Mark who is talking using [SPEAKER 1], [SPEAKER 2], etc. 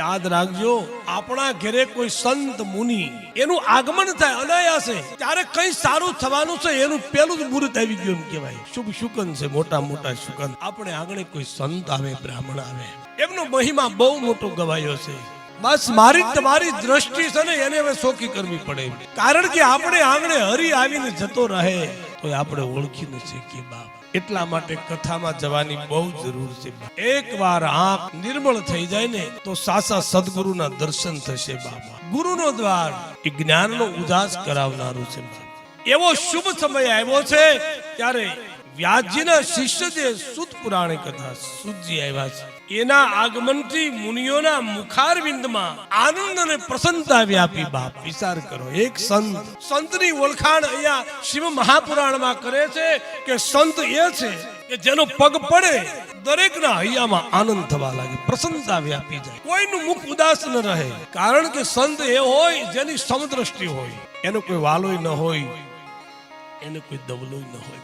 [SPEAKER 1] યાદ રાખજો, આપણા ઘરે કોઈ સંત મુનિ એનું આગમન થાય અનાયાસે, ત્યારે કઈ સારું થવાનું છે એનું પેલું જ મુહૂર્ત આવી ગયું એમ કહેવાય. શુભ શુકન છે, મોટા મોટા શુકન. આપણે આંગણે કોઈ સંત આવે, બ્રાહ્મણ આવે, એમનો મહિમા બહુ મોટો ગવાયો છે. બસ મારી તમારી દ્રષ્ટિ છે ને એને હવે સોખી કરવી પડે, કારણ કે આપણે આંગણે હરી આવીને જતો રહે તો આપણે ઓળખી ન શકીએ બાપ. એટલા માટે કથામાં જવાની બહુ જરૂર છે. એકવાર આંખ નિર્મળ થઈ જાય ને તો સાચા સદગુરુના દર્શન થશે બાબા. ગુરુનો દ્વાર એ જ્ઞાનનો ઉજાસ કરાવનારું છે. એવો શુભ સમય આવ્યો છે ત્યારે વ્યાસજીના શિષ્ય જે સૂત પુરાણી કથા સૂતજી આવ્યા છે, એના આગમનથી મુનિઓના મુખારવિંદમાં આનંદ અને પ્રસન્નતા વ્યાપી બાપ. વિચાર કરો, એક સંતની ઓળખાણ અહીંયા શિવ મહાપુરાણમાં કરે છે કે સંત એ છે કે જેનો પગ પડે દરેકના હૈયામાં આનંદ થવા લાગે, પ્રસન્નતા વ્યાપી જાય, કોઈનું મુખ ઉદાસ ન રહે. કારણ કે સંત એ હોય જેની સમદ્રષ્ટિ હોય, એનો કોઈ વાલોય ન હોય, એને કોઈ દવલોય ન હોય.